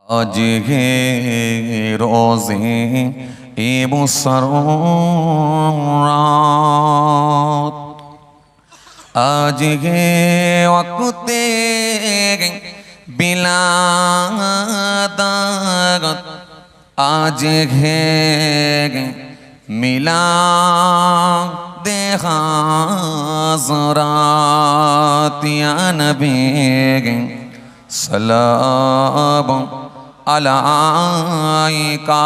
आज है रोज़े मुसर्रात, आज है वक़्ते बिलादत, आज है मिलादे हाज़रात। या नबी सलाम আলাইকা,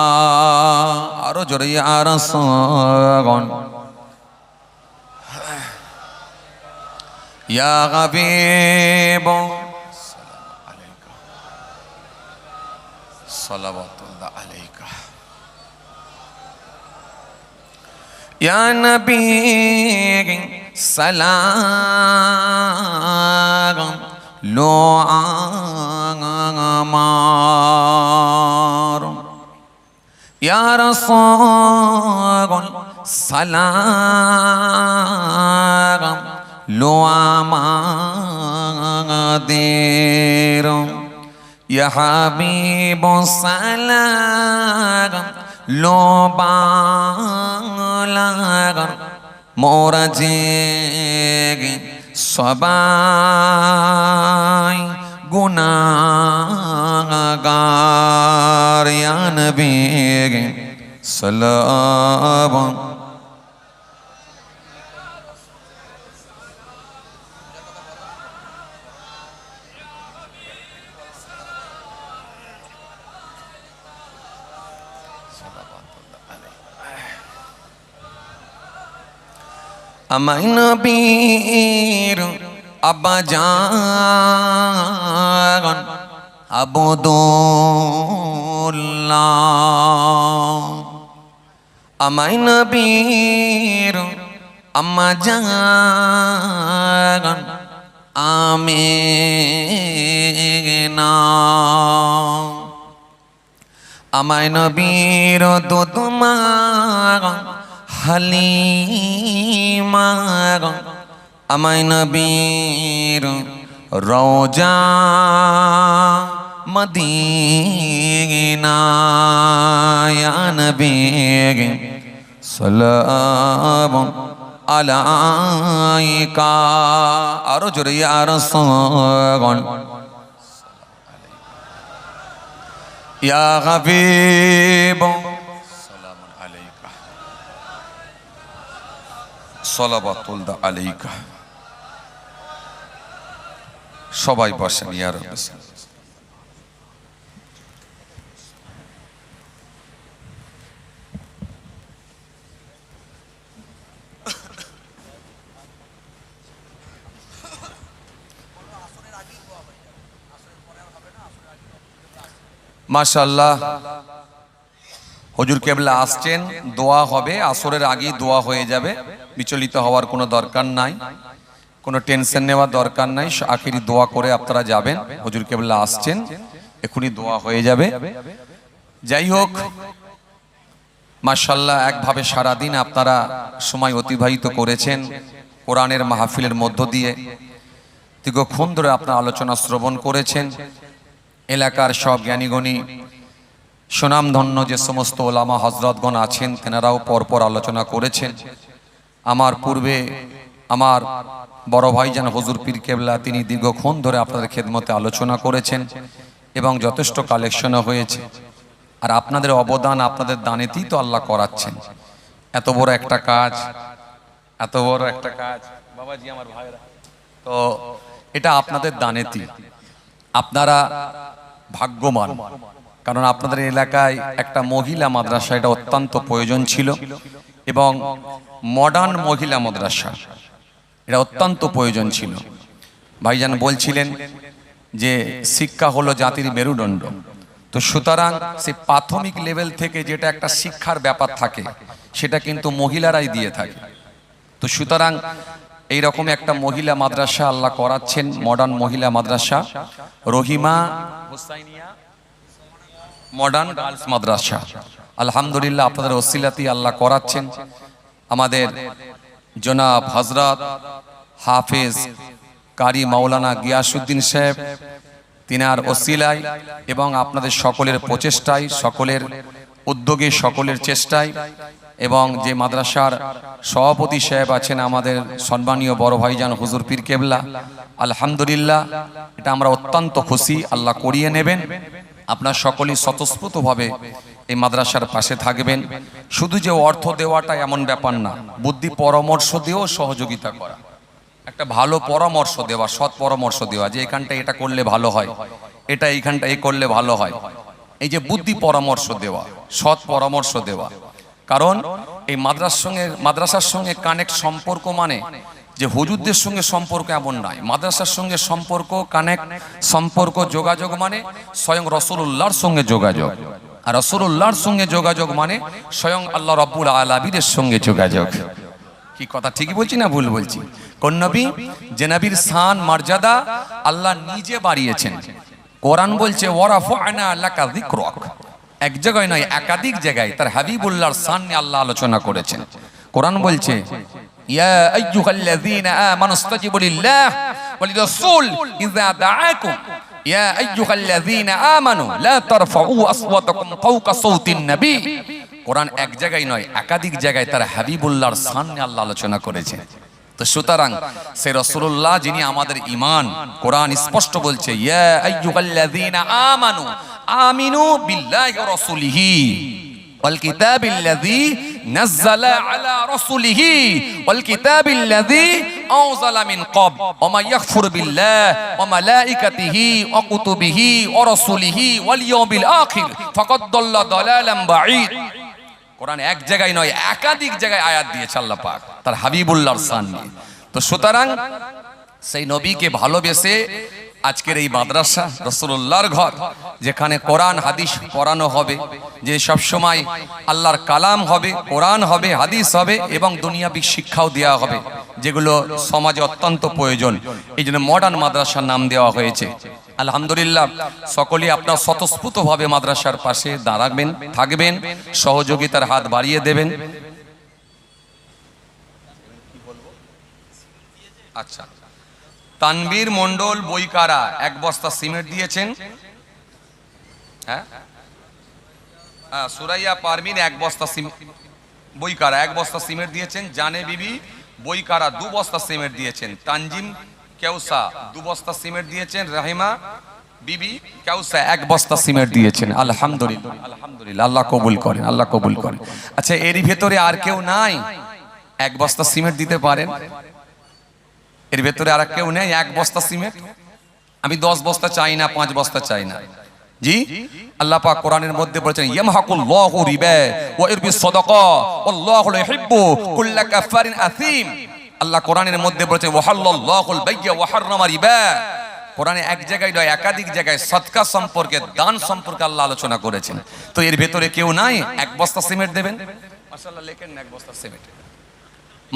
আরো জোরে ইয়া রাসূল, ইয়া হাবিব সালাম আলাইকা, সালাওয়াতুল্লাহ আলাইকা, ইয়া নবী সালাম লো আমার, ইয়া রাসূল সালাম লো আমাদের, ইয়া হাবিব সালাম লো বাংলার মোরা যে সবাই গুনাহগার। ইয়া নবী সালাম আমায় নবীর আব্বা জান আবদুল্লাহ, আমায় নবীর আম্মা জান আমিনা, আমায় নবীর দুধমা হালিমা, আমায় নবীর রওজা মদিনা। ইয়া নবী সালাম আলাইকা, আরো জোরে ইয়া রাসূল, ইয়া হাবিব সালাম আলাইকা, সালাওয়াতুল্লাহ আলাইকা। সবাই বসেন। ইয়া রাব্বি মাশাআল্লাহ, হুজুর কেবলা আসছেন, দোয়া হবে, আসরের আগেই দোয়া হয়ে যাবে। বিচলিত হওয়ার কোনো দরকার নাই, কোনো টেনশন নেওয়ার দরকার নাই। আখিরি দোয়া করে আপনারা যাবেন। হুজুর কেবলা আসছেন, এখনই দোয়া হয়ে যাবে। যাই হোক, মাশাআল্লাহ, একভাবে সারাদিন আপনারা সময় অতিবাহিত করেছেন কোরআনের মাহফিলের মধ্য দিয়ে। দীর্ঘক্ষণ ধরে আপনারা আলোচনা শ্রবণ করেছেন। এলাকার সব জ্ঞানীগণী সুনামধন্য যে সমস্ত ওলামা হজরতগণ আছেন, তেনারাও পরপর আলোচনা করেছেন। আমার পূর্বে আমার বড় ভাইজান হুজুর পীর কেবলা, তিনি দীর্ঘক্ষণ ধরে আপনাদের খেদমতে আলোচনা করেছেন এবং যথেষ্ট কালেকশনও হয়েছে। আর আপনাদের অবদান, আপনাদের দানেতেই তো আল্লাহ করাচ্ছেন। এত বড় একটা কাজ, এত বড় একটা কাজ বাবাজি, আমার ভাইরা, তো এটা আপনাদের দানেতেই। আপনারা ভাগ্যবান, কারণ আপনাদের এলাকায় একটা মহিলা মাদ্রাসা, এটা অত্যন্ত প্রয়োজন ছিল, এবং মডার্ন মহিলা মাদ্রাসা, এটা অত্যন্ত প্রয়োজন ছিল। ভাইজান বলছিলেন যে শিক্ষা হলো জাতির মেরুদণ্ড, তো সুতরাং সে প্রাথমিক লেভেল থেকে যেটা একটা শিক্ষার ব্যাপার থাকে, সেটা কিন্তু মহিলারাই দিয়ে থাকে। তো সুতরাং এইরকম একটা মহিলা মাদ্রাসা আল্লাহ করাচ্ছেন, মডার্ন মহিলা মাদ্রাসা, রহিমা হুসাইনিয়া মডার্ন গার্লস মাদ্রাসা। আলহামদুলিল্লাহ, আপনাদের ওসিলাতেই আল্লাহ করাচ্ছেন। আমাদের জনাব হযরত হাফেজ কারি মাওলানা গিয়াসউদ্দিন সাহেব, তিনার ওসিলায় এবং আপনাদের সকলের প্রচেষ্টায়, সকলের উদ্যোগে, সকলের চেষ্টায় এবং যে মাদ্রাসার সভাপতি সাহেব আছেন আমাদের সম্মানীয় বড় ভাইজান হুজুর পীর কেবলা, আলহামদুলিল্লাহ এটা আমরা অত্যন্ত খুশি। আল্লাহ করিয়ে নেবেন। আপনার সকলেই স্বতঃস্ফূর্তভাবে এই মাদ্রাসার পাশে থাকবেন। শুধু যে অর্থ দেওয়াটা এমন ব্যাপার না, বুদ্ধি পরামর্শ দিয়েও সহযোগিতা করা, একটা ভালো পরামর্শ দেওয়া, সৎ পরামর্শ দেওয়া যে এখানটা এটা করলে ভালো হয়, এটা এইখানটা এই করলে ভালো হয়, এই যে বুদ্ধি পরামর্শ দেওয়া, সৎ পরামর্শ দেওয়া। কারণ এই মাদ্রাসার সঙ্গে কানেক্ট সম্পর্ক মানে যে হুজুরদের সঙ্গে সম্পর্ক এমন নয়। মাদ্রাসার সঙ্গে সম্পর্ক, কানেক্ট সম্পর্ক, যোগাযোগ মানে স্বয়ং রাসূলুল্লাহর সঙ্গে যোগাযোগ। আর রাসূলুল্লাহর সঙ্গে যোগাযোগ মানে স্বয়ং আল্লাহ রাব্বুল আলামিনের সঙ্গে যোগাযোগ। কি কথা ঠিকই বলছি না ভুল বলছি? কোন নবী? যে নবীর শান মর্যাদা আল্লাহ নিজে বাড়িয়েছেন। কোরআন বলছে ওয়ারাফা'না লাকা যিকরাক। এক জায়গায় নয়, একাধিক জায়গায় তার হাবিবুল্লাহর শান নিয়ে আল্লাহ আলোচনা করেছেন। কোরআন বলছে ইয়া আইয়ুহাল্লাযীনা আমানু ইসতাজিবু লিল্লাহ ওয়া লিরাসূল ইযা দাআকুম ইয়া আইয়ুহাল্লাযীনা আমানু লা তারফাউ আসওয়াতাকুম ফাওকা সাওতিন নবী। কোরআন এক জায়গায় নয়, একাধিক জায়গায় তার হাবিবুল্লাহর শান নিয়ে আল্লাহ আলোচনা করেছেন। তো সুতরাং সে রাসূলুল্লাহ যিনি আমাদের ঈমান, কোরআন স্পষ্ট বলছে ইয়া আইয়ুহাল্লাযীনা আমানু আমিনু বিল্লাহি ওয়া রাসূলিহি ওয়াল কিতাবিল্লাযী নাযালা আলা রাসূলিহি ওয়াল কিতাবিল্লাযী আনজালা মিন ক্বাব ওয়া মা ইয়াকফুর বিল্লাহি ওয়া মালাইকাতিহি ওয়া কুতুবিহি ওয়া রাসূলিহি ওয়াল ইয়াউমিল আখির ফাকাদ দাল্লা দালালান বাঈদ। কোরআন এক জায়গায় নয়, একাধিক জায়গায় আয়াত দিয়েছে আল্লাহ পাক তার হাবিবুল্লাহর শান নিয়ে। তো সুতরাং সেই নবীকে ভালোবেসে আজকের এই মাদ্রাসা রাসূলুল্লাহর ঘর, যেখানে কোরআন হাদিস পড়ানো হবে, যে সব সময় আল্লাহর কালাম হবে, কোরআন হবে, হাদিস হবে এবং দুনিয়াবি শিক্ষাও দেওয়া হবে, যেগুলো সমাজে অত্যন্ত প্রয়োজন। এই জন্য মডার্ন মাদ্রাসার নাম দেওয়া হয়েছে। আলহামদুলিল্লাহ, সকলেই আপনার স্বতঃস্ফূর্তভাবে মাদ্রাসার পাশে দাঁড়াবেন, থাকবেন, সহযোগিতার হাত বাড়িয়ে দেবেন। আচ্ছা, তানবীর মন্ডল বইকারা 1 বস্তা সিমেন্ট দিয়েছেন। হ্যাঁ, সুরাইয়া পারমিন 1 বস্তা বইকারা 1 বস্তা সিমেন্ট দিয়েছেন। জানে বিবি বইকারা 2 বস্তা সিমেন্ট দিয়েছেন। তানজিম কেউসা 2 বস্তা সিমেন্ট দিয়েছেন। রাহিমা বিবি কেউসা 1 বস্তা সিমেন্ট দিয়েছেন। আলহামদুলিল্লাহ, আলহামদুলিল্লাহ, আল্লাহ কবুল করেন, আল্লাহ কবুল করেন। আচ্ছা, এরই ভেতরে আর কেউ নাই 1 বস্তা সিমেন্ট দিতে পারেন? এর ভেতরে আর কেউ নেই 1 বস্তা সিমেন্ট? আমি 10 বস্তা চাই না, 5 বস্তা চাই না। জি, আল্লাহ পাক কোরআনের মধ্যে বলেছেন ইয়ামহাকুল্লাহু রিবা ওয়া ইরবিস সাদাকা ওয়াল্লাহু ইউহিব্বু কুল্লা কাফারিন আথীম। আল্লাহ কোরআনের মধ্যে বলেছেন ওয়াহাল্লাল্লাহুল বাইয়া ওয়া হাররামা রিবা। কোরআনে এক জায়গায় নয়, একাধিক জায়গায় সদকা সম্পর্কে, দান সম্পর্কে আল্লাহ আলোচনা করেছেন। তো এর ভেতরে কেউ নাই 1 বস্তা সিমেন্ট দেবেন? মাশাআল্লাহ, লেখেন 1 বস্তা সিমেন্ট।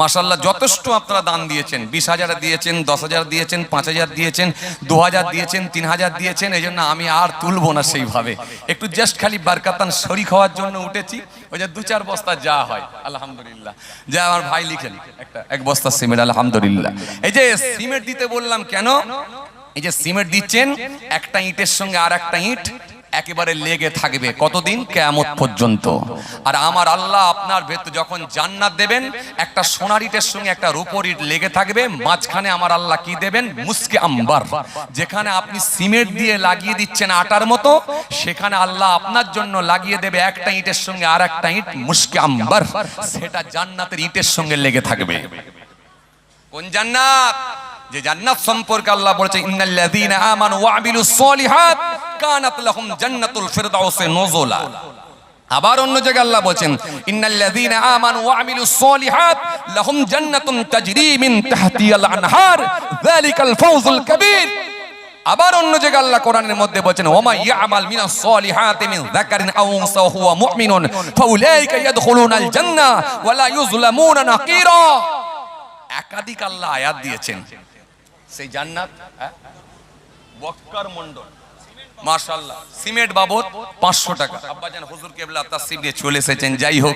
মাশাআল্লাহ, যথেষ্ট আপনারা দান দিয়েছেন। 20,000 দিয়েছেন, 10,000 দিয়েছেন, 5,000 দিয়েছেন, 2,000 দিয়েছেন, 3,000 দিয়েছেন। এই জন্য আমি আর তুলবো না সেইভাবে, একটু জাস্ট খালি বারকাতান শরীক হওয়ার জন্য উঠেছি। ওই যে 2-4 বস্তা যা হয় আলহামদুলিল্লাহ, যা আমার ভাই লিখেন 1 বস্তা সিমেন্ট আলহামদুলিল্লাহ। এই যে সিমেন্ট দিতে বললাম কেন, এই যে সিমেন্ট দিচ্ছেন, একটা ইটের সঙ্গে আর একটা ইট একেবারে লেগে থাকবে কতদিন? কিয়ামত পর্যন্ত। আর আমার আল্লাহ আপনার ভেতর যখন জান্নাত দেবেন, একটা সোনার ইটের সঙ্গে একটা রূপোর ইট লেগে থাকবে, মাঝখানে আমার আল্লাহ কি দেবেন? মুস্কে আম্বার। যেখানে আপনি সিমেন্ট দিয়ে লাগিয়ে দিচ্ছেন আটার মতো, সেখানে আল্লাহ আপনার জন্য লাগিয়ে দেবে একটা ইটের সঙ্গে আর একটা ইট, মুস্কে আম্বার। সেটা জান্নাতের ইটের সঙ্গে লেগে থাকবে। কোন জান্নাত? যে জান্নাত সম্পর্কে আল্লাহ বলেছে ইন্নাল্লাযীনা আমানু ওয়া আমিলুস সলিহাত কানাত লাহুম জান্নাতুল ফিরদাউসে নুজুলা। আবার অন্য জায়গায় আল্লাহ বলেন ইন্নাল্লাযীনা আমানু ওয়া আমিলুস সলিহাত লাহুম জান্নাতুন তাজরি মিন তাহতিহাল আনহার যালিকাল ফাওজুল কাবীর। আবার অন্য জায়গায় আল্লাহ কোরআনের মধ্যে বলেন ওয়া মা ইয়ামাল মিনাস সলিহাতি মিন যাকারিন আও উনসা হুয়া মুমিনুন ফাউলাইকা ইয়াদখুলুনাল জান্নাহ ওয়া লা ইউযলামুনা নাকিরা। একাধিক আল্লাহ আয়াত দিয়েছেন সেই জান্নাত। বক্কার মন্ডল মাশাআল্লাহ, সিমেন্ট বাবদ 500 টাকা। আব্বাজান হুজুর কেবলা তাসসিব দিয়ে চলে এসেছেন। যাই হোক,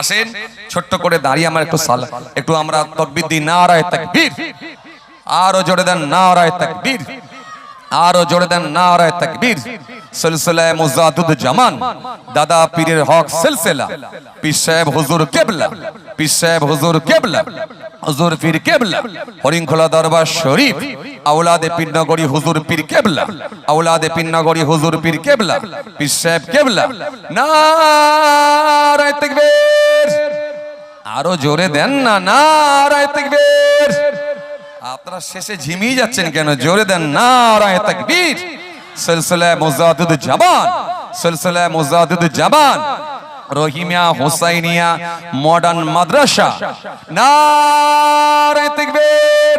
আসেন ছোট্ট করে দাঁড়িয়ে আমার একটু আমরা তাকবীর দিই। নারায়ে তাকবীর, আরো জোরে দেন নারায়ে তাকবীর। আরো জোরে দেন নারায়ে তাকবীর। সিলসিলা মুজাদ্দিদ জামান দাদা পীরের হক সিলসিলা পীর সাহেব হুজুর কেবলা, পীর সাহেব হুজুর কেবলা, হুজুর পীর কেবলা, হরিণখোলা দরবার শরীফ আওলাদে পীরনগরী হুজুর পীর কেবলা, আওলাদে পীরনগরী হুজুর পীর কেবলা, পীর সাহেব কেবলা। নারায়ে তাকবীর। আরো জোরে দেন না নারায়ে তাকবীর। আপনারা শেষে ঝিমিয়ে যাচ্ছেন কেন? জোরে দেন নারায়ে তাকবীর। সিলসিলা মুজাদ্দিদ জামান, সিলসিলা মুজাদ্দিদ জামান রহিমিয়া হুসাইনিয়া মডার্ন মাদ্রাসা। নারায়ে তাকবীর।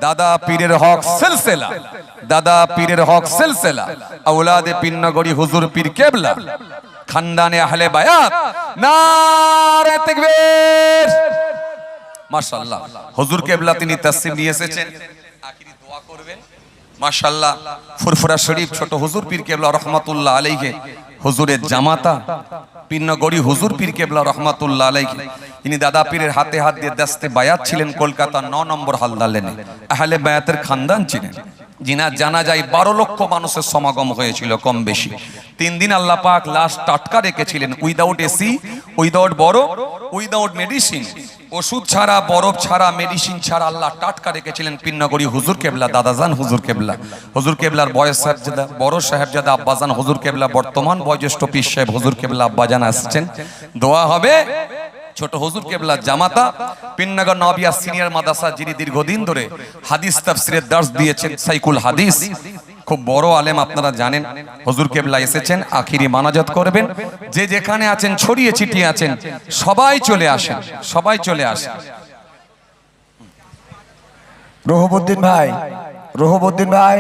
দাদা পীরের হক সিলসিলা, দাদা পীরের হক সিলসিলা আওলাদে পীরনগরী হুজুর পীর কেবলা, খানদানে আহলে বায়াত। নারায়ে তাকবীর। মাশাআল্লাহ হুজুর কেবলা তিনি তাসসিম নিয়ে এসেছেন, আখিরি দোয়া করবেন। মাশাআল্লাহ ফুরফুরা শরীফ ছোট হুজুর পীর কেবলা রহমাতুল্লাহ আলাইহি হুজুরের জামাতা পীরনগরী হুজুর পীর কেবলা রহমাতুল্লাহ আলাইহি, ইনি দাদা পীরের হাতে হাত দিয়ে দস্তে বায়াত ছিলেন। কলকাতা 9 নম্বর হালদার লেনে আহলে বায়াতের খানদান ছিলেন। জিনার জানাজায় 12 লক্ষ মানুষের সমাগম হয়েছিল কম বেশি। 3 দিন আল্লাহ পাক লাশ টাটকা রেখেছিলেন, উইদাউট এসি, উইদাউট বরফ, উইদাউট মেডিসিন, ওষুধ ছাড়া, বরফ ছাড়া, মেডিসিন ছাড়া আল্লাহ টাটকা রেখেছিলেন পীরনগরী হুজুর কেবলা দাদাজান হুজুর কেবলা। হুজুর কেবলার বয়স সাহেবজাদা বড় সাহেবজাদা আব্বাজান হুজুর কেবলা, বর্তমান বয়োজ্যেষ্ঠ পীর সাহেব হুজুর কেবলা আব্বাজান আসছেন। দোয়া হবে। ছোট হুজুর কেবলা জামাতা পীরনগর নবিয়া সিনিয়র মাদ্রাসা, যিনি দীর্ঘদিন ধরে হাদিস তাফসীরের দার্স দিয়েছেন, সাইকুল হাদিস, খুব বড় আলেম আপনারা জানেন। হুজুর কেবলা এসেছেন, আখিরি মানাজাত করবেন। যে যেখানে আছেন, ছড়িয়ে ছিটিয়ে আছেন, সবাই চলে আসেন, সবাই চলে আসেন। রুহুবউদ্দিন ভাই, রুহুবউদ্দিন ভাই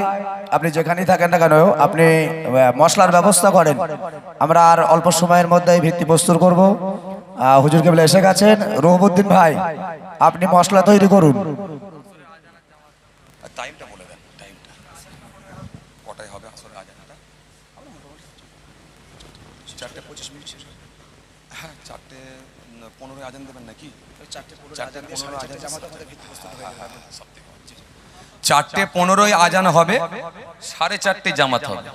আপনি যেখানেই থাকেন না কেন আপনি মশলার ব্যবস্থা করেন। আমরা আর অল্প সময়ের মধ্যেই ভিত্তি প্রস্তুত করব। হুজুর কেবলা এসে গেছেন। রুহুবউদ্দিন ভাই আপনি মশলা তৈরি করুন। টাইমটা বলে দেন, টাইমটা কটায় হবে আসলে আজানটা? 4:25 হ্যাঁ 4:15 আজান দেবেন নাকি? 4:15 আজান হবে, 4:30 জামাত হবে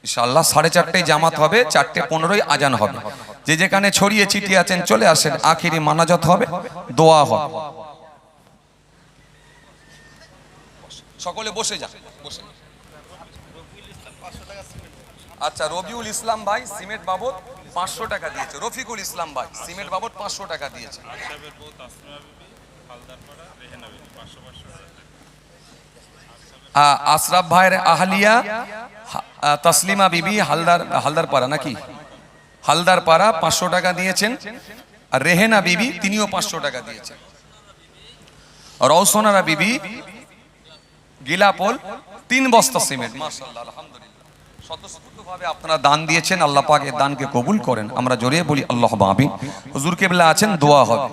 ইনশাআল্লাহ। 4:30 জামাত হবে, 4:15 আজান হবে। যে যেখানে ছড়িয়ে ছিটিয়ে আছেন চলে আসেন, আখিরি মানাজাত হবে, দোয়া হবে। সকলে বসে যান, বসে। আচ্ছা রবিউল ইসলাম ভাই সিমেন্ট বাবদ 500 টাকা দিয়েছে। রফিকুল ইসলাম ভাই সিমেন্ট বাবদ 500 টাকা দিয়েছে। আশরাফ ভাইয়ের আহলিয়া তসলিমা বিবি হালদার পাড়া নাকি, হালদার পাড়া 500 টাকা দিয়েছেন। আর রেহেনা বিবি তিনিও 500 টাকা দিয়েছেন। রওশনারা বিবি গিলাপোল 3 বস্তা সিমেন্ট। মাশাআল্লাহ আলহামদুলিল্লাহ স্বতঃস্ফূর্তভাবে আপনারা দান দিয়েছেন, আল্লাহ পাক এই দানকে কবুল করেন। আমরা জোরে বলি আল্লাহুম্মা আমিন। হুজুর কেবলা আছেন, দোয়া হবে।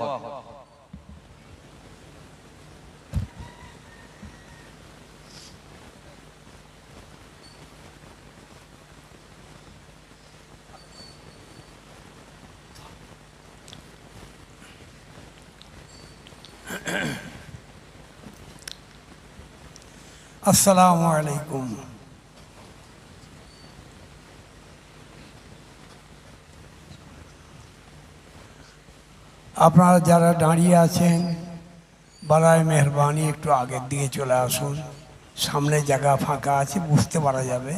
আসসালামু আলাইকুম। আপনারা যারা দাঁড়িয়ে আছেন বারায় মেহরবানি একটু আগের দিকে চলে আসুন, সামনে জায়গা ফাঁকা আছে, বুঝতে পারা যাবে।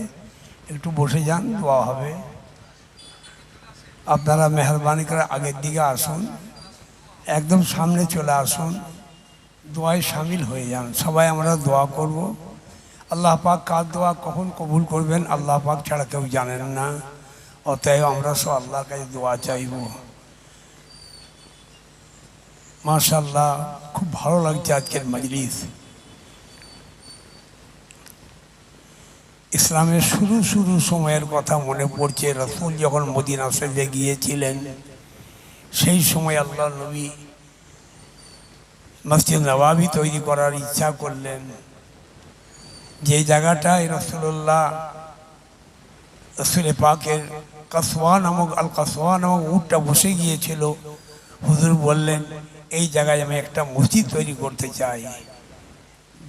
একটু বসে যান, দোয়া হবে। আপনারা মেহরবানি করে আগের দিকে আসুন, একদম সামনে চলে আসুন, দোয়ায় শামিল হয়ে যান। সবাই আমরা দোয়া করব। আল্লাহ পাক কার দোয়া কখন কবুল করবেন আল্লাহ পাক ছাড়া কেউ জানেন না। অতএব আমরা সব আল্লাহর কাছে দোয়া চাইব। মাশাআল্লাহ খুব ভালো লাগছে আজকের মজলিস। ইসলামের শুরু সময়ের কথা মনে পড়ছে। রাসূল যখন মদিনা শরীফে গিয়েছিলেন, সেই সময় আল্লাহ নবী মসজিদ নবাবী তৈরি করার ইচ্ছা করলেন। যে জায়গাটায় রাসূলুল্লাহ রাসূল পাকের কাসওয়া নামক উটটা বসে গিয়েছিল, হুজুর বললেন এই জায়গায় আমি একটা মসজিদ তৈরি করতে চাই।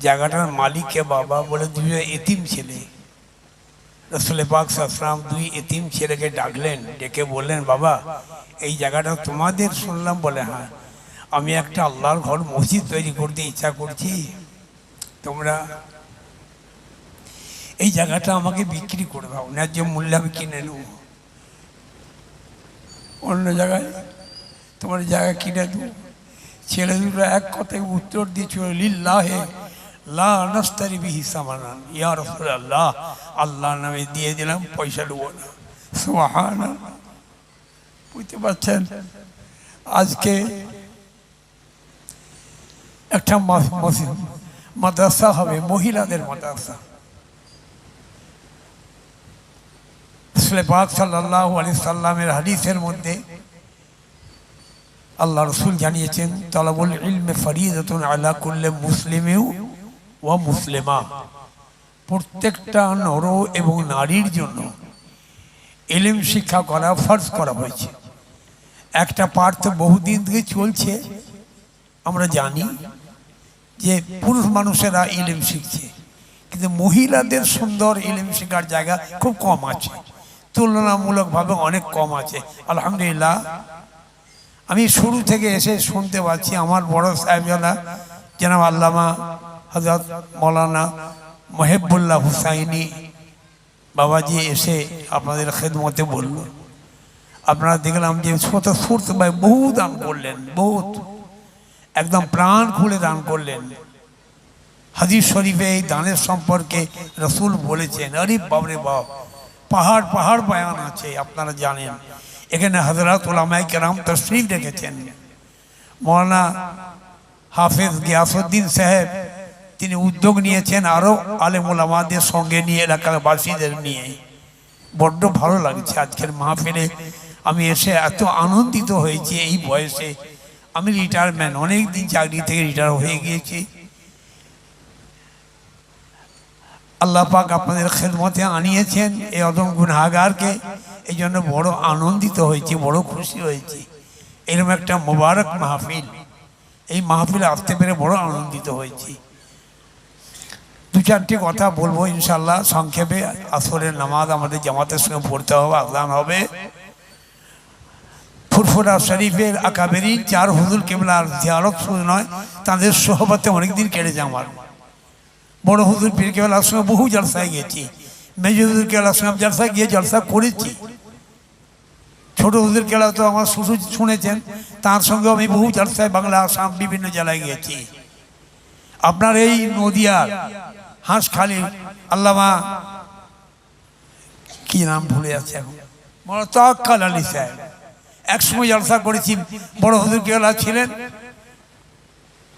জায়গাটার মালিককে বাবা বলে দুই এতিম ছেলে। রসুল পাক সাল্লাল্লাহু দুই এতিম ছেলেকে ডাকলেন, ডেকে বললেন, বাবা এই জায়গাটা তোমাদের? শুনলাম বলে হ্যাঁ, আমি একটা আল্লাহর ঘর মসজিদ তৈরি করতে ইচ্ছা করছি, তোমরা এই জায়গাটা আমাকে বিক্রি করে দাও, ন্যায্য মূল্যে আমি কিনে নেব, অন্য জায়গায় তোমার জায়গা কিনে দেব। ছেলে দুটো এক কথায় উত্তর দিয়েছিল, লিল্লাহে লা নাস্তারি বিহি সামানান, ইয়া রাসূলুল্লাহ, আল্লাহর নামে দিয়ে দিলাম, পয়সা নেব না। সুবহানাল্লাহ। বুঝতে পারছেন, আজকে একটা মাদ্রাসা হবে, মহিলাদের মাদ্রাসা। রাসূল পাক সাল্লাল্লাহু আলাইহি সাল্লামের হাদিসের মধ্যে আল্লাহ রসুল জানিয়েছেন, তালাবুল ইলমে ফরিদাতুন আলা কুল্লি মুসলিমিন ওয়া মুসলিমা, প্রত্যেকটা নর এবং নারীর জন্য ইলম শিক্ষা করা ফরজ করা হয়েছে। একটা পাঠ তো বহুদিন থেকে চলছে, আমরা জানি যে পুরুষ মানুষেরা ইলম শিখছে, কিন্তু মহিলাদের সুন্দর ইলম শেখার জায়গা খুব কম আছে, তুলনামূলকভাবে অনেক কম আছে। আলহামদুলিল্লাহ, আমি শুরু থেকে এসে শুনতে পাচ্ছি আমার বড় সাহেবজাদা জনাব আল্লামা হযরত মৌলানা মহিবুল্লাহ হুসাইনি বাবাজি এসে আপনাদের খেদমতে বলল। আপনারা দেখলাম যে স্বতঃস্ফূর্ত ভাই বহু দান করলেন, বহুত একদম প্রাণ খুলে দান করলেন। হাদিস শরীফে এই দানের সম্পর্কে রসুল বলেছেন, আরে বাবরে বাপ, পাহাড় পাহাড় বয়ান আছে, আপনারা জানেন। এখানে হযরত উলামায়ে কেরাম তশরীফ রেখেছেন। মৌলানা হাফেজ গিয়াসউদ্দিন সাহেব তিনি উদ্যোগ নিয়েছেন আরও আলেম ওলামাদের সঙ্গে নিয়ে, এলাকার বাসীদের নিয়ে। বড্ড ভালো লাগছে আজকের মাহফিলে আমি এসে, এত আনন্দিত হয়েছি। এই বয়সে আমি রিটায়ারমেন্ট, অনেক দিন চাকরি থেকে রিটায়ার হয়ে গিয়েছি। আল্লাহ পাক আপনাদের খেদমতে আনিয়েছেন এই অদম গুনাহগারকে, এই জন্য বড় আনন্দিত হয়েছি, বড় খুশি হয়েছি। এরকম একটা মোবারক মাহফিল, এই মাহফিলে আসতে পেরে বড় আনন্দিত হয়েছি। দু চারটি কথা বলবো ইনশাল্লাহ সংক্ষেপে। আসরের নামাজ আমাদের জামাতের সঙ্গে পড়তে হবে, আযান হবে। ফুরফুরা শরীফের আকাবেরিন চার হুজুর কেবলার জিয়ারত শুধু নয়, তাদের সোহবতে অনেকদিন কেটেছে আমার। বড় হুজুর পীর কেবলার সঙ্গে বহু জলসায় গেছি, মেজর হুজুর কেবলার সঙ্গে জলসায় গিয়ে জলসা করেছি। ছোট হুজুর কেবলা তো আমার শ্বশুর শুনেছেন, তার সঙ্গে আমি বহু জলসায় বাংলা আসাম বিভিন্ন জেলায় গিয়েছি। আপনার এই নদিয়ার হাঁসখালি আল্লামা কি নাম ভুলে যাচ্ছে এখন, বড় তাওয়াক্কাল আলী সাহেব, একসময় জলসা করেছি। বড় হুজুর কেবলা ছিলেন,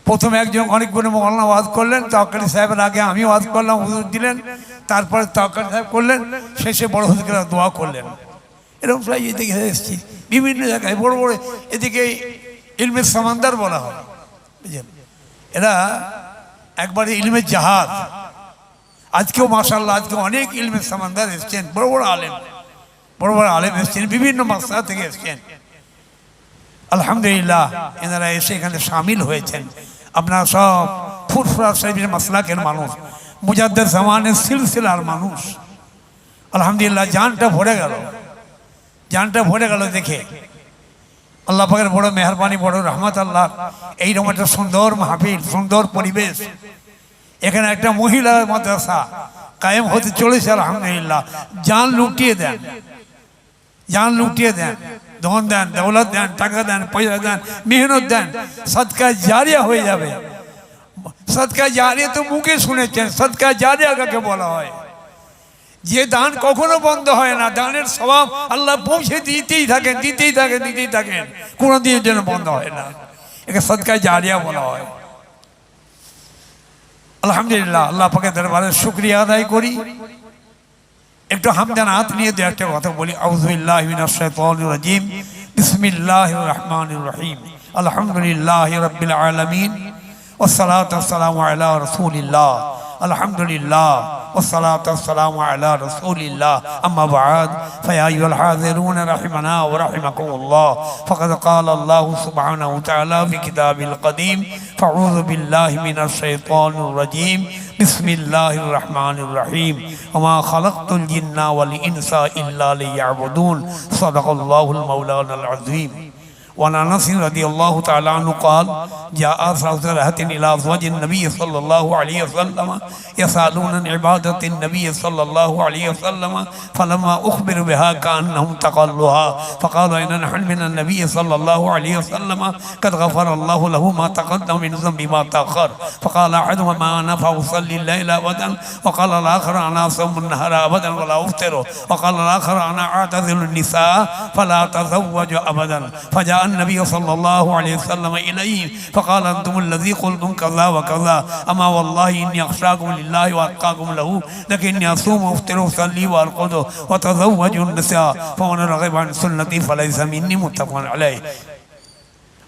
প্রথমে একজন অনেকগুলো মৌলানা ওয়াজ করলেন, তাওয়াক্কাল সাহেবের আগে আমি ওয়াজ করলাম, হুজুর দিলেন, তারপরে তাওয়াক্কাল সাহেব করলেন, শেষে বড় হুজুর কেবলা দোয়া করলেন। এরকম সবাই এদিকে এসেছি বিভিন্ন জায়গায়, বড় বড় এদিকে ইলমে সামান্দার বলা হয়, বুঝলেন, এরা একবারে ইলমের জাহাজ। আজকেও মাশাআল্লাহ, আজকে অনেক ইলমে সামান্দার এসছেন, বড় বড় আলেম এসছেন, বিভিন্ন মাসলা থেকে এসছেন। আলহামদুলিল্লাহ, এনারা এসে এখানে সামিল হয়েছেন। আপনারা সব ফুরফুরা শরীফের মাসলাকের মানুষ, মুজাদ্দিদ জামানের সিলসিলার মানুষ। আলহামদুলিল্লাহ, জানটা ভরে গেল দেখে। আল্লাহ পাকের বড় মেহরবানি, বড় রহমত। আল্লাহ এইরকম একটা সুন্দর মাহফিল, সুন্দর পরিবেশ, এখানে একটা মহিলা মাদ্রাসা কায়েম হতে চলেছে। আলহামদুলিল্লাহ, জান লুটিয়ে দেন, ধন দেন, দৌলত দেন, টাকা দেন, পয়সা দেন, মেহনত দেন, সদকা জারিয়া হয়ে যাবে। সদকা জারিয়া তো মুখে শুনেছেন, সদকা জারিয়া কাকে বলা হয়? যে দান কখনো বন্ধ হয় না, দানের স্বভাব আল্লাহ পৌঁছে দিতেই থাকেন, কোনো দিনের জন্য বন্ধ হয় না, একে সদকা জারিয়া বলা হয়। আলহামদুলিল্লাহ, আল্লাহ পাকের দরবারে শুকরিয়া আদায় করি। একটু হামদানাত নিয়ে দু একটা কথা বলি। আউযু বিল্লাহি মিনাশ শাইতানির রাজিম, বিসমিল্লাহির রহমানির রহিম, আলহামদুলিল্লাহি রাব্বিল আলামিন, ওয়াসসালাতু ওয়াসসালামু আলা রাসূলিল্লাহ। আলহামদুলিল্লাহ, والصلاة والسلام على رسول الله أما بعد فيا أيها الحاضرون رحمنا ورحمكم الله فقد قال الله سبحانه وتعالى في كتابه القديم فأعوذ بالله من الشيطان الرجيم بسم الله الرحمن الرحيم وما خلقت الجن والإنس إلا ليعبدون صدق الله المولانا العظيم. وعن انس رضي الله تعالى عنه قال جاء ثلاثة الى ازواج النبي صلى الله عليه وسلم يسالون عن عباده النبي صلى الله عليه وسلم فلما اخبر بها كانهم تقلوها فقالوا ان نحن من النبي صلى الله عليه وسلم قد غفر الله له ما تقدم من ذنب ما تاخر فقال احدهما ما انا فاصلي الليل ابدا وقال الاخر انا اصوم النهار ابدا ولا افطر وقال الاخر انا اعتزل النساء فلا اتزوج ابدا فجاء النبي صلى الله عليه وسلم إليه فقال أنتم الذي قلتم كذا وكذا أما والله إني أخشاكم لله وأتقاكم له لكني أصوم وأفطر وأصلي وأرقد وأتزوج النساء فمن رغب عن سنتي فليس مني متفق عليه.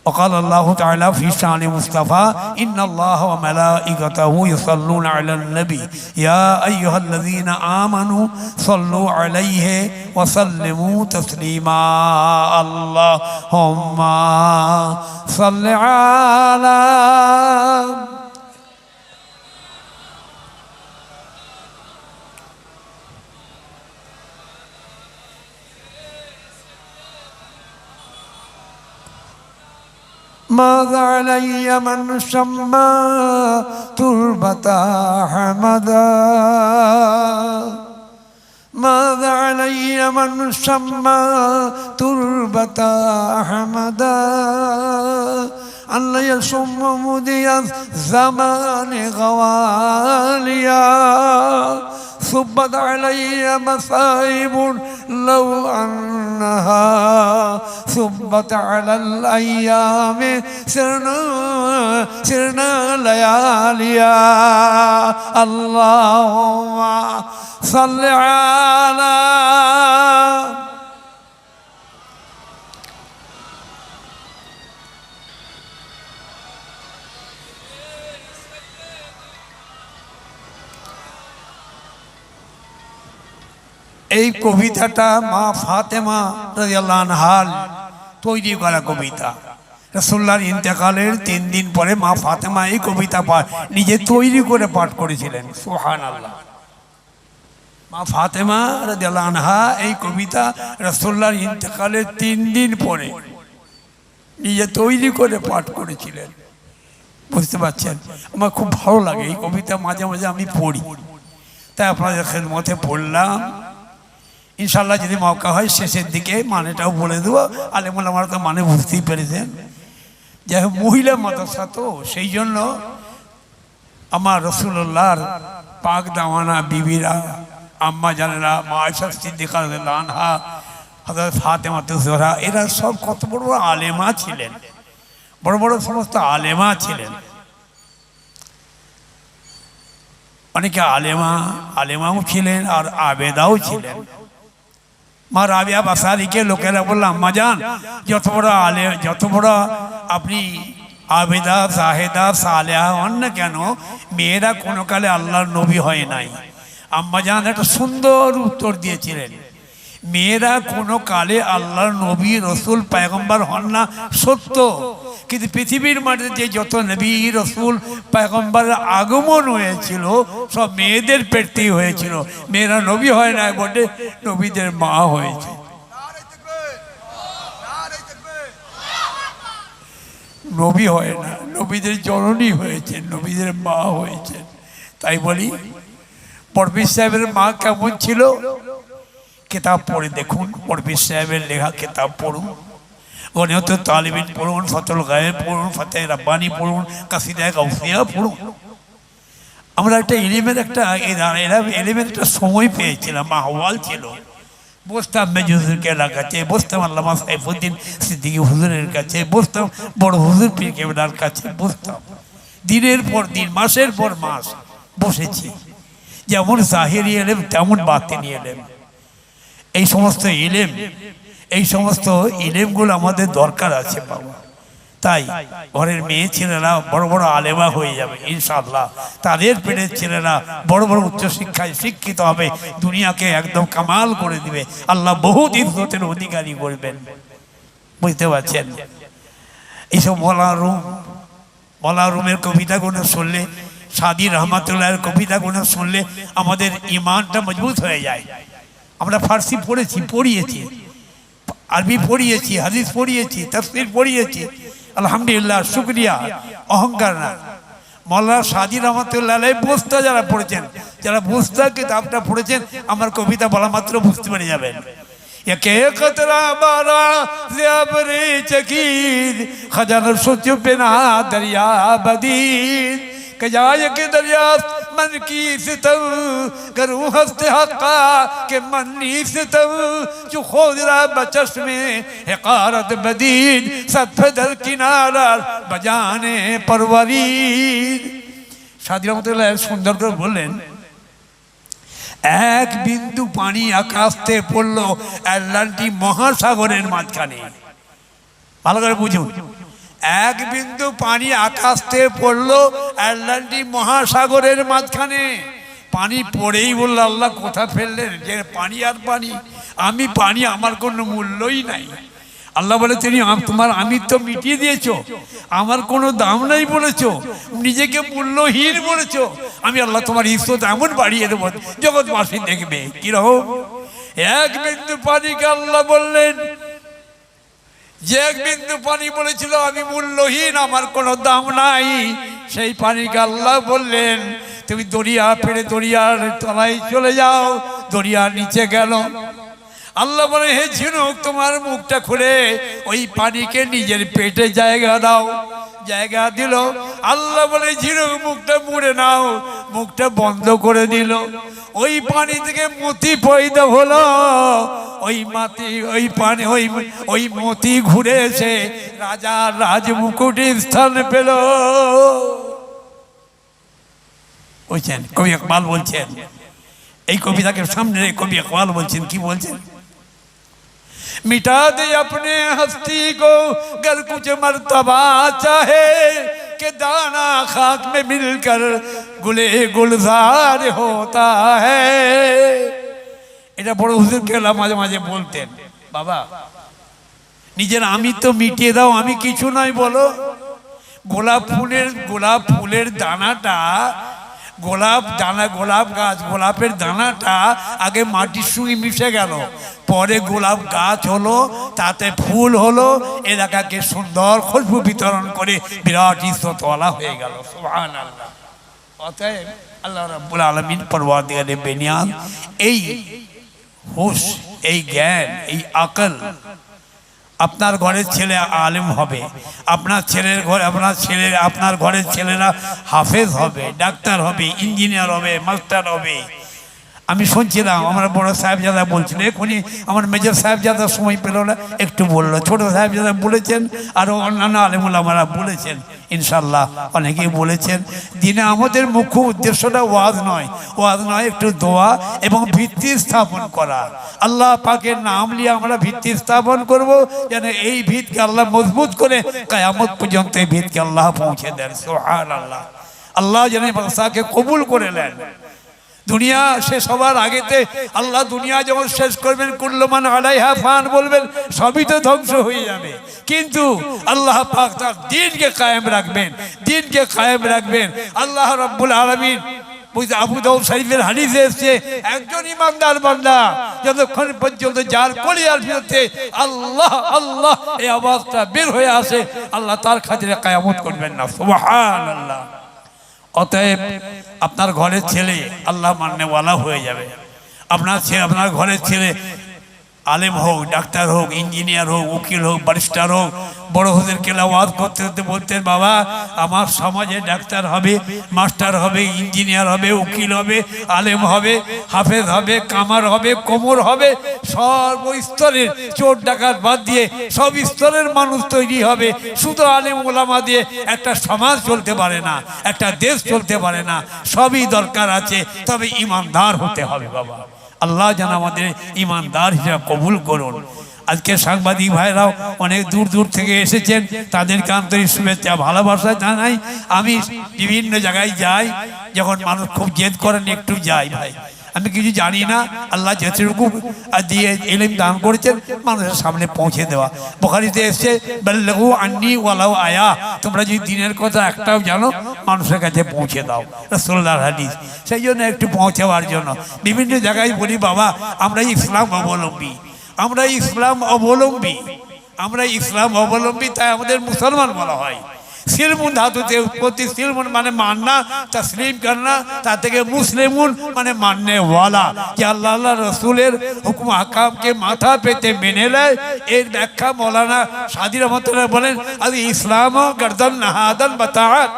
وقال الله تعالى في شان مصطفى إن الله وملائكته يصلون على النبي يا أيها الذين آمنوا صلوا عليه وسلموا تسليما اللهم صل على ماذا علي من شمى تربة حمدا ماذا علي من شمى تربة حمدا أن يشم مدي الزمان غواليا صبت علي مصائب لو أنها صبت على الأيام سرنا لياليا اللهم صل على এই কবিতাটা মা ফাতেমা রাদিয়াল্লাহু আনহার তৈরি করা কবিতা। রাসূলুল্লাহর ইন্তেকালের 3 দিন পরে মা ফাতেমা এই কবিতা নিজে তৈরি করে পাঠ করেছিলেন। সুবহানাল্লাহ। মা ফাতেমা রাদিয়াল্লাহু আনহা এই কবিতা রাসূলুল্লাহর ইন্তেকালের 3 দিন পরে নিজে তৈরি করে পাঠ করেছিলেন। বুঝতে পারছেন? আমার খুব ভালো লাগে এই কবিতা, মাঝে মাঝে আমি পড়ি, তাই আপনাদের খেদমতে পড়লাম। ইনশাল্লাহ যদি মৌকা হয় শেষের দিকে মানেটাও বলে দেবো। আলেমুল আমার তো মানে বুঝতেই পেরেছেন। যাই হোক, মহিলা মাদ্রাসা তো সেই জন্য আমার রাসূলুল্লাহর পাক দামানা বিবিরা, আম্মা জানেরা, মা আয়েশা সিদ্দিকা রাদিয়াল্লাহু আনহা, হযরত ফাতেমা তুজহরা, এরা সব কত বড় বড় আলেমা ছিলেন, বড় বড় সমস্ত আলেমা ছিলেন। অনেকে আলেমাও ছিলেন আর আবেদাও ছিলেন। মা রাবিয়া বাসারিকে লোকেরা বলল, আম্মা জান, যত বড় আপনি আবেদা, জাহেদা, সালেহা হন না কেন, মেয়েরা কোনো কালে আল্লাহর নবী হয় নাই। আম্মা জান একটা সুন্দর উত্তর দিয়েছিলেন, মেয়েরা কোনো কালে আল্লাহর নবী, রসুল, পয়গম্বর হন না সত্য, কিন্তু পৃথিবীর মাটিতে যে যত নবী, রসুল, পয়গম্বরের আগমন হয়েছিল সব মেয়েদের পেটতেই হয়েছিল। মেয়েরা নবী হয় না বটে, নবীদের মা হয়েছে। নবী হয় না, নবীদের জননী হয়েছে, নবীদের মা হয়েছে। তাই বলি, পরবীর সাহেবের মা কেমন ছিল? কিতাব পড়ে দেখুন, পরবীর সাহেবের লেখা কিতাব পড়ুন, গনিয়ত তালিবিন পড়ুন, ফতুল গায়েব পড়ুন, ফাতেহ রাব্বানি পড়ুন, কাসিদা গাউসিয়া পড়ুন। আমরা একটা এলিমের একটা সময় পেয়েছিলাম, আহওয়াল ছিল। বসতাম মেজু হুজুরের কাছে, বসতাম আল্লামা সাইফুদ্দিন সিদ্দিকী হুজুরের কাছে, বসতাম বড় হুজুর পীর কেবলার কাছে, বসতাম দিনের পর দিন, মাসের পর মাস বসেছি। যেমন জাহিরি এলেম তেমন বাতিনি এলেম। এই সমস্ত ইলেমগুলো আমাদের দরকার আছে বাবা। তাই ঘরের মেয়ে ছেলেরা বড় বড় আলেমা হয়ে যাবে ইনশাআল্লাহ। তাদের পেটের ছেলেরা বড় বড় উচ্চশিক্ষায় শিক্ষিত হবে, দুনিয়াকে একদম কামাল করে দিবে, আল্লাহ বহুত ইজ্জতের অধিকারী করবেন। বুঝতে পারছেন? এইসব মলা রুমের কবিতাগুলো শুনলে, সাদি রহমাতুল্লাহের কবিতাগুলো শুনলে আমাদের ইমানটা মজবুত হয়ে যায়। আমরা ফার্সি পড়িয়েছি, আরবি পড়িয়েছি, হাদিস পড়িয়েছি, তাফসীর পড়িয়েছি, আলহামদুলিল্লাহ, শুকরিয়া, অহংকার না। মৌলানা সাদি রহমাতুল্লাহ আলাইহি বুস্তা যারা পড়েছেন, যারা বুস্তা কিতাবটা পড়েছেন, আমার কবিতা বলা মাত্র বুঝতে পেরে যাবেন। একে কতরা বারা জিয়াবরে চকির খজান সুচু পেনা দরিয়া বদিন कजाय के दरियाफ्त मन की सितम करूँ हस्ते हक्का के मन्नी सितम जो खोद रहा बचश में हकारत बदीन सतफदर किनारा बजाने परवरीर। সাদি রহমাতুল্লাহ সুন্দর করে বললেন, এক বিন্দু পানি আকাশ থেকে পড়লো আটলান্টিক মহাসাগরের মাঝখানে। ভালো করে বুঝুন, এক বিন্দু পানি আকাশ থেকে পড়লো আটলান্টিক মহাসাগরের মাঝখানে। পানি পড়েই বললো আল্লাহ কোথা ফেললেন, যে পানি আর পানি, আমি পানি, আমার কোনো মূল্যই নাই। আল্লাহ বলে তিনি তোমার আমি তো মিটিয়ে দিয়েছো, আমার কোনো দাম নাই বলেছো, নিজেকে মূল্যহীন বলেছো, আমি আল্লাহ তোমার ইজ্জত এমন বাড়িয়ে দেবো জগৎবাসী দেখবে। কিরকম? এক বিন্দু পানিকে আল্লাহ বললেন, যে এক বিন্দু পানি বলেছিল আমি মূল্যহীন, আমার কোনো দাম নাই, সেই পানিকে আল্লাহ বললেন তুমি দরিয়া পেড়ে দরিয়ার তলায় চলে যাও। দরিয়া নিচে গেল। আল্লাহ বলে হে ঝিনুক তোমার মুখটা খুলে ওই পানিকে নিজের পেটে জায়গা দাও। জায়গা দিল। আল্লাহ বলে ঝিনুক মুখটা মুড়ে নাও। মুখটা বন্ধ করে দিল। ওই পানি থেকে মতি পয়দা হলো। ওই মাটি ওই পানি ওই মতি ঘুরে এসে রাজার রাজমুকুটের স্থান পেল। বুঝছেন? কবি ইকবাল বলছেন, এই কবিতাকে সামনে কবি ইকবাল বলছেন, কি বলছেন? मिटा दे अपने हस्ती को गर कुछ मर्तबा चाहे कि दाना खाक में मिलकर गुले गुलजार होता है। এটা বড় হুজুর কেলা মাঝে মাঝে বলতেন, বাবা নিজের আমি তো মিটিয়ে দাও, আমি কিছু নয় বলো। গোলাপ ফুলের দানাটা, গোলাপ গাছ, গোলাপের দানাটা আগে মাটির সঙ্গে মিশে গেল, পরে গোলাপ গাছ হলো, তাতে ফুল হলো, এলাকাকে সুন্দর খুশবু বিতরণ করে বিরাট ইজ্জতওয়ালা হয়ে গেল। সুবহানাল্লাহ। অতএব আল্লাহ রাব্বুল আলামিন পরওয়ারদিগারে বেনিয়াজ এই হুশ, এই জ্ঞান, এই আকল, আপনার ঘরের ছেলে আলেম হবে, আপনার ঘরের ছেলেরা হাফেজ হবে, ডাক্তার হবে, ইঞ্জিনিয়ার হবে, মাস্টার হবে। আমি শুনছিলাম আমার বড় সাহেবজাদা বলছিল, এখনই আমার মেজর সাহেবজাদা সময় পেল না, একটু বললো। ছোট সাহেবজাদা বলেছেন, আরও অন্যান্য আলেমুলামারা বলেছেন, ইনশাল্লাহ অনেকেই বলেছেন। দিনে আমাদের মুখ্য উদ্দেশ্যটা ওয়াজ নয়, একটু দোয়া এবং ভিত্তি স্থাপন করা। আল্লাহ পাকের নাম নিয়ে আমরা ভিত্তি স্থাপন করব, যেন এই ভিতকে আল্লাহ মজবুত করে কিয়ামত পর্যন্ত এই ভিতকে আল্লাহ পৌঁছে দেন। সুবহানাল্লাহ। আল্লাহ যেন বাদশাকে কবুল করে নেন। দুনিয়া শেষ হবার আগেতে আল্লাহ দুনিয়া যখন শেষ করবেন, কুল্লু মান আলাইহা ফান বলবেন, সবই তো ধ্বংস হয়ে যাবে, কিন্তু আল্লাহ পাক তার দ্বীনকে কায়েম রাখবেন। আল্লাহ রাব্বুল আলামিন আবু দাউদ শরীফের হাদিসে এসেছে, একজন ইমানদার বান্দা যতক্ষণ পর্যন্ত যার কলিয়ার ভিতরে আল্লাহ আল্লাহ এই আওয়াজটা বের হয়ে আসে, আল্লাহ তার খাতিরে কিয়ামত করবেন না। সুবহানাল্লাহ। অতএব আপনার ঘরের ছেলে আল্লাহ মাননেওয়ালা হয়ে যাবে। আপনার ঘরের ছেলে আলেম হোক, ডাক্তার হোক, ইঞ্জিনিয়ার হোক, উকিল হোক, ব্যারিস্টার হোক, বড় হুজুর কেলা ওয়াজ করতে বলতেন, বাবা আমার সমাজে ডাক্তার হবে, মাস্টার হবে, ইঞ্জিনিয়ার হবে, উকিল হবে, আলেম হবে, হাফেজ হবে, কামার হবে, কোমর হবে, সর্বস্তরের চোর ডাকাত বাদ দিয়ে সব স্তরের মানুষ তৈরি হবে। শুধু আলেম ওলামা দিয়ে একটা সমাজ চলতে পারে না, একটা দেশ চলতে পারে না, সবই দরকার আছে, তবে ইমানদার হতে হবে। বাবা আল্লাহ যেন আমাদের ইমানদার হিসেবে কবুল করুন। আজকে সাংবাদিক ভাইরাও অনেক দূর দূর থেকে এসেছেন, তাদেরকে আন্তরিক শুভেচ্ছা ভালোবাসা জানাই। আমি বিভিন্ন জায়গায় যাই, যখন মানুষ খুব জেদ করেন একটু যাই ভাই, আমি কিছু জানি না, আল্লাহ যেটুকু দিয়ে ইলম দান করেছেন মানুষের সামনে পৌঁছে দেওয়া। বুখারীতে এসছে বাল্লিগু আন্নী ওয়ালাউ আয়া, তোমরা যদি দিনের কথা একটাও জানো মানুষের কাছে পৌঁছে দাও, রাসূলুল্লাহর হাদিস। সেই জন্য একটু পৌঁছাবার জন্য বিভিন্ন জায়গায় বলি, বাবা আমরা ইসলাম অবলম্বী, আমরা ইসলাম অবলম্বী, আমরা ইসলাম অবলম্বী, তাই আমাদের মুসলমান বলা হয়। সিলমুন ধাতুতে উৎপত্তি, সিলমুন মানে মাননা, তসলিম করনা, তা থেকে মুসলিমুন মানে মাননে ওয়ালা, যে আল্লাহ আল্লাহ রসুলের হুকুম হাকামকে মাথা পেতে মেনে নেয়। এর ব্যাখ্যা মৌলানা সাদি রহমাতুল্লাহ বলেন, আজ ইসলাম গর্দন নাহাদান বাতাআত,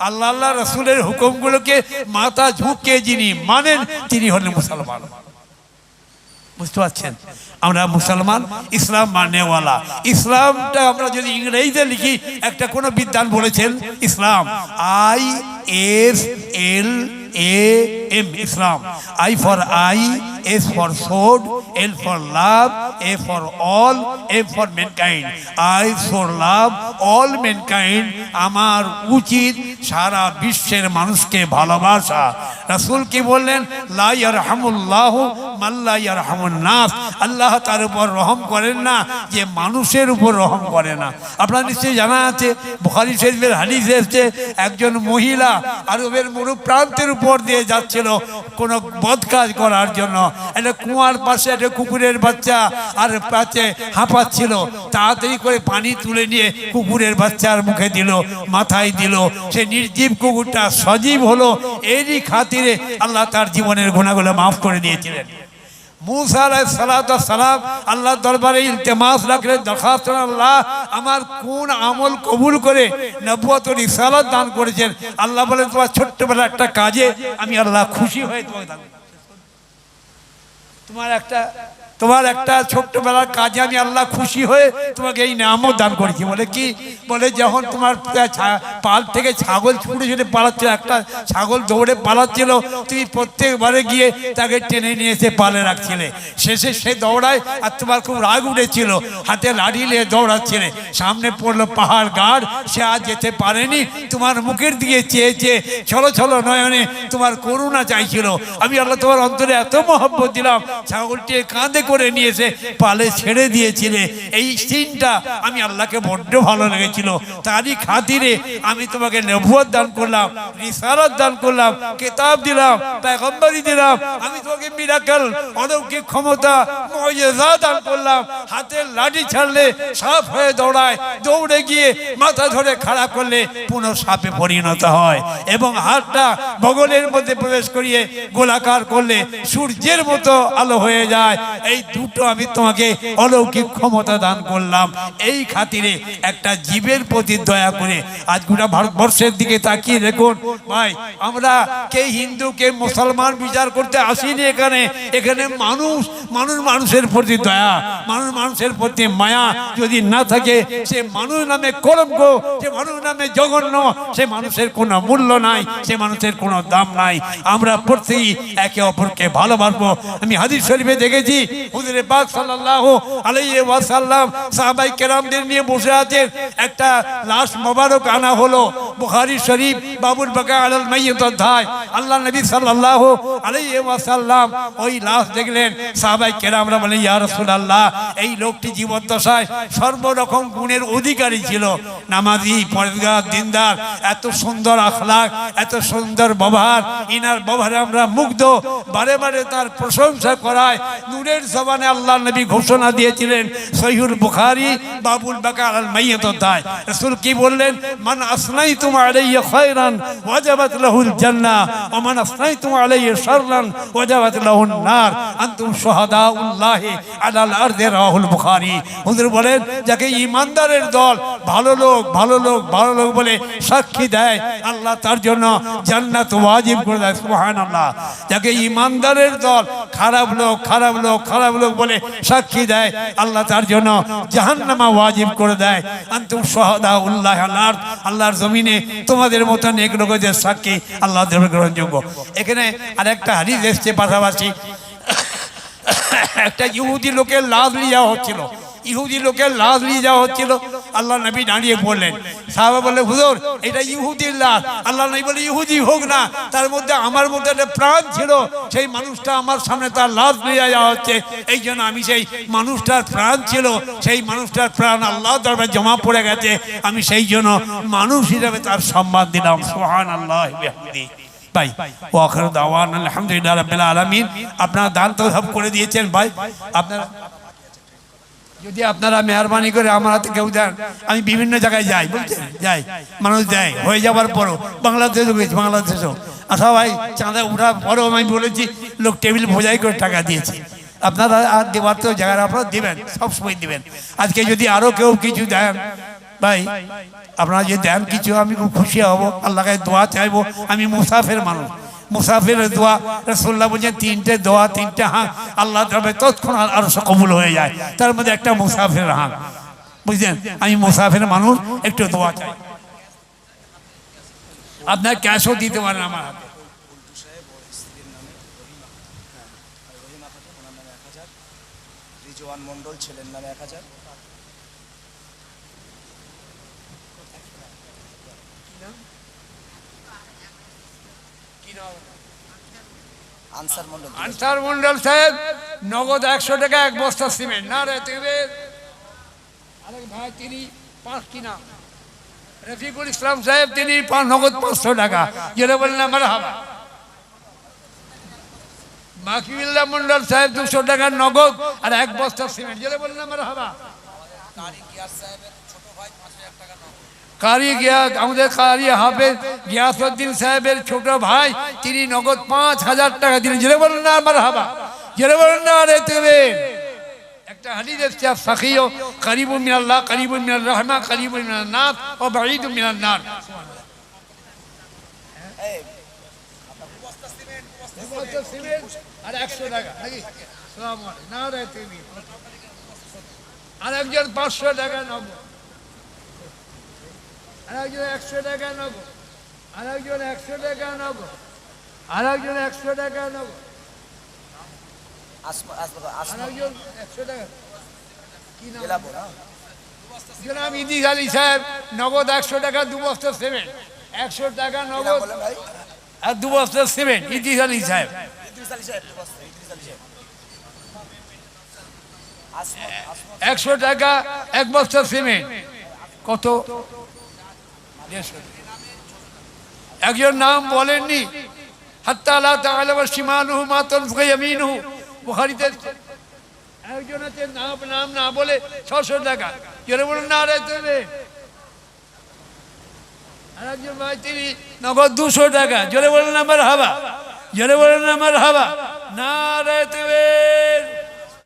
আল্লাহ আল্লাহ রসুলের হুকুমগুলোকে মাথা ঝুঁকে যিনি মানেন তিনি হলেন মুসলমান। বুঝতে পারছেন, আমরা মুসলমান, ইসলাম মানেওয়ালা। ইসলামটা আমরা যদি ইংরেজিতে লিখি, একটা কোনো বিদ্বান বলেছেন ইসলাম ISLAM, Islam, I for I, S for sword, L for love, A for all, M for mankind. I for love all mankind, আমার উচিত সারা বিশ্বের মানুষকে ভালোবাসা। রাসূল কি বললেন, লা ইয়ারহামুল্লাহু মান লা ইয়ারহামুন নাস, আল্লাহ তার উপর রহম করেন না যে মানুষের উপর রহম করে না। আপনার নিশ্চয়ই জানা আছে, বুখারী শরীফের হাদিস এসেছে, একজন মহিলা আরবের মরু প্রান্তের উপর দিয়ে যাচ্ছিল কোনো বদ কাজ করার জন্য। একটা কুয়ার পাশে একটা কুকুরের বাচ্চা আর পাশে হাঁপাচ্ছিল, তাড়াতাড়ি করে পানি তুলে নিয়ে কুকুরের বাচ্চার মুখে দিল, মাথায় দিল। সে নির্জীব কুকুরটা সজীব হলো। এরই খাতিরে আল্লাহ তার জীবনের গুনাহগুলো মাফ করে দিয়েছিলেন। মুসা আলাইহিস সালাতু ওয়াস সালাম আল্লাহর দরবারে ইলতিমাস রাখলেন, দরখাস্ত, আল্লাহ আমার কোন আমল কবুল করে নবুয়ত ও রিসালাত দান করেছেন। আল্লাহ বলেন, তোমার ছোট্টবেলা একটা কাজে আমি আল্লাহ খুশি হয়ে তোমাকে দান, তোমার একটা ছোট্টবেলার কাজে আমি আল্লাহ খুশি হয়ে তোমাকে এই নিয়ামত দান করেছি। বলে কি? বলে যখন তোমার পাল থেকে ছাগল ছুটে ছুটে পালাচ্ছিল, একটা ছাগল দৌড়ে পালাচ্ছিল, তুমি প্রত্যেকবারে গিয়ে তাকে টেনে নিয়ে এসে পালে রাখছিলে। শেষে সে দৌড়ায় আর তোমার খুব রাগ উঠেছিল, হাতে লাঠি নিয়ে দৌড়াচ্ছিলে, সামনে পড়লো পাহাড় গাঢ়, সে আর যেতে পারেনি, তোমার মুখের দিকে চেয়ে চেয়ে ছলো ছলো নয়নে তোমার করুণা চাইছিল। আমি আল্লাহ তোমার অন্তরে এত মহব্বত দিলাম, ছাগলটি কাঁধে করে নিয়ে এসে পালে ছেড়ে দিয়েছিলে। এই সিনটা আমি আল্লাহকে বড্ড ভালো লেগেছিল, তারই খাতিরে আমি তোমাকে নবুয়ত দান করলাম, রিসালাত দান করলাম, কিতাব দিলাম, পয়গম্বরি দিলাম, আমি তোমাকে মিরাকেল, অলৌকিক ক্ষমতা, মুজিজা দান করলাম। হাতের লাঠি ছাড়লে সাপ হয়ে দৌড়ায়, দৌড়ে গিয়ে মাথা ধরে খাড়া করলে পুনঃ সাপে পরিণত হয়, এবং হাতটা বগলের মধ্যে প্রবেশ করিয়ে গোলাকার করলে সূর্যের মতো আলো হয়ে যায়। এই দুটো আমি তোমাকে অলৌকিক ক্ষমতা দান করলাম। এই খাতিরে একটা জীবের প্রতি দয়া করে আজ গোটা ভারতবর্ষের দিকে তাকিয়ে দেখুন ভাই, আমরা কে হিন্দু কে মুসলমান বিচার করতে আসিনি এখানে। এখানে মানুষের প্রতি দয়া, মানুষের প্রতি মায়া যদি না থাকে, সে মানুষ নামে কলঙ্ক, সে মানুষ নামে জঘন্য, সে মানুষের কোনো মূল্য নাই, সে মানুষের কোনো দাম নাই। আমরা প্রত্যেকেই একে অপরকে ভালোবাসবো। আমি হাদিস শরীফে দেখেছি, হুজুরে পাক সাল্লাল্লাহু আলাইহি ওয়াসাল্লাম সাহাবায়ে কেরামদের নিয়ে বসে আছেন, একটা লাশ মোবারক আনা হলো। বুখারী শরীফ বাবুল বাকা আলাল মাইয়িত অধ্যায়, আল্লাহ নবী সাল্লাল্লাহু আলাইহি ওয়াসাল্লাম ওই লাশ দেখলেন। সাহাবায়ে কেরামরা বলেন, ইয়া রাসূলুল্লাহ, এই লোকটি জীবদ্দশায় সর্বরকম গুণের অধিকারী ছিল, নামাজি, পরহেজগার, দিনদার, এত সুন্দর আখলাক, এত সুন্দর ব্যবহার, ইনার ব্যবহারে আমরা মুগ্ধ, বারে বারে তার প্রশংসা করায় নূরের জবানে আল্লাহ নবী ঘোষণা দিয়েছিলেন, সহিহুল বুখারী বাবুল বাকা আল মাইয়িত অধ্যায়। রাসূল কি বললেন? মান আসনাইতুম আলাইহি খায়রান ওয়াজাবাত লাহুল জান্নাহ ওয়া মান আসনাইতুম আলাইহি শাররান ওয়াজাবাত লাহুন নার আনতুম শুহাদাউল্লাহি আলাল আরদি, রাহুল বুখারী। হুজুর বলেন, যাকে ঈমানদারের দল ভালো লোক বলে সাক্ষী দেয়, আল্লাহ তার জন্য জান্নাত ওয়াজিব করে দেয়। সুবহানাল্লাহ। যাকে ঈমানদারের দল খারাপ লোক বলে সাক্ষী দেয়, আল্লাহ তার জন্য জাহান্নামা ওয়াজিব করে দেয়। আনতুম শুহাদাউল্লাহি আলাল আরদ, আল্লাহর জমিনে তোমাদের মতো নেক লোকদের সাক্ষী আল্লাহ গ্রহণযোগ্য। এখানে আরেকটা হাদিস এসেছে পাশাপাশি, একটা ইহুদি লোকের লাশ নিয়ে যাওয়া হচ্ছিল, ইহুদি লোকের লাশ নিয়ে যাওয়া হচ্ছিল। আল্লাহ নবী দাঁড়িয়ে বললেন, সাহাবা বলে হুজুর এটা ইহুদির লাশ। আল্লাহ নবী বলে ইহুদি হোক না, তার মধ্যে আমার মধ্যে একটা প্রাণ ছিল, সেই মানুষটা আমার সামনে তার লাশ নিয়ে যাওয়া হচ্ছে, এই জন্য আমি সেই মানুষটার প্রাণ ছিল, সেই মানুষটার প্রাণ আল্লাহ দরবারে জমা পড়ে গেছে, আমি সেই জন্য মানুষ হিসাবে তার সম্মান দিলাম। সুবহানাল্লাহ বিহামদিহি। ভাই ওয়াখির দাওয়ান আলহামদুলিল্লাহ রাব্বিল আলামিন। আপনারা দান তো সব করে দিয়েছেন ভাই, আপনারা যদি আপনারা মেহরবানি করে আমার হাতে কেউ দেন, আমি বিভিন্ন জায়গায় যাই, বুঝছেন, যাই, মানুষ দেয়, হয়ে যাওয়ার পরও বাংলাদেশও গেছি, বাংলাদেশও আচ্ছা ভাই চাঁদা উঠার পরেও আমি বলেছি লোক টেবিল ভোজাই করে টাকা দিয়েছে। আপনারা আর দেওয়ার তো জায়গায় আপনারা দেবেন, সবসময় দেবেন। আজকে যদি আরও কেউ কিছু দেন ভাই, আপনারা যদি দেন কিছু, আমি খুব খুশি হব, আল্লাহকে দোয়া চাইবো। আমি মুসাফির মানুষ, মুসাফিরের দোয়া রাসূলুল্লাহ বলছেন তিনটে দোয়া, তিনটে হাঁক আল্লাহ দরবারে তৎক্ষণাৎ আরশ কবুল হয়ে যায়, তার মধ্যে একটা মুসাফির হাঁক, বুঝলেন। আমি মুসাফির মানুষ, একটু দোয়া চাই। আপনার ক্যাশও দিতে পারেন আমার হাতে। রিজওয়ান মন্ডল ছেলের নামে 1000, আনসার মন্ডল, আনসার মন্ডল সাহেব নগদ 100 টাকা এক বস্তা সিমেন্ট। না রে তুমি আরেক ভাই তিনি 5 কিনা, রফিকুল ইসলাম সাহেব তিনি নগদ 500 টাকা, যেটা বললেন আমার হাবা। মাকিবুল্লাহ মন্ডল সাহেব 200 টাকা নগদ আর এক বস্তা সিমেন্ট, যেটা বললেন আমার হাবা। কারি গিয়া আমাদের কারি হাফেজ গিয়াসউদ্দিন সাহেবের ছোট ভাই, তিনি নগদ 5000 টাকা দিলেন, যেটা বললেন না আমার হাবা, যেটা বললেন না রে তুমি। একটা হাদিস আছে সাকিও করিবুম মিনাল্লাহ করিবুম মিনার রাহমা করিবুম মিনান নাস ওয়া বাঈদুম মিনান নার। আর 100 টাকা নাকি? আসসালামু আলাইকুম। না রে তুমি আরেকজন 500 টাকা নগদ, আরেকজন 100 টাকা নগদ, আরেকজন 100 টাকা নগদ, আরেকজন 100 টাকা নগদ, আরেকজন 100 টাকা। কি নাম? জনাব ইদ্রিস আলী সাহেব নগদ 100 টাকা 2 বস্তা সিমেন্ট, 100 টাকা নগদ আর 2 বস্তা সিমেন্ট। ইদ্রিস আলী সাহেব 100 টাকা 1 বস্তা সিমেন্ট। কত? একজন নাম বলেননি, হাত্তা লা তা'লামু শিমালুহু মা তুনফিকু ইয়ামিনুহু, বুখারীতে একজন আছে নাম না বলে 600 টাকা, জোরে বলুন না রে তুমি। আরেকজন ভাই তিনি নগদ 200 টাকা, জোরে বলুন আমার হাবা, জোরে বলুন আমার হাবা, না রে তুমি।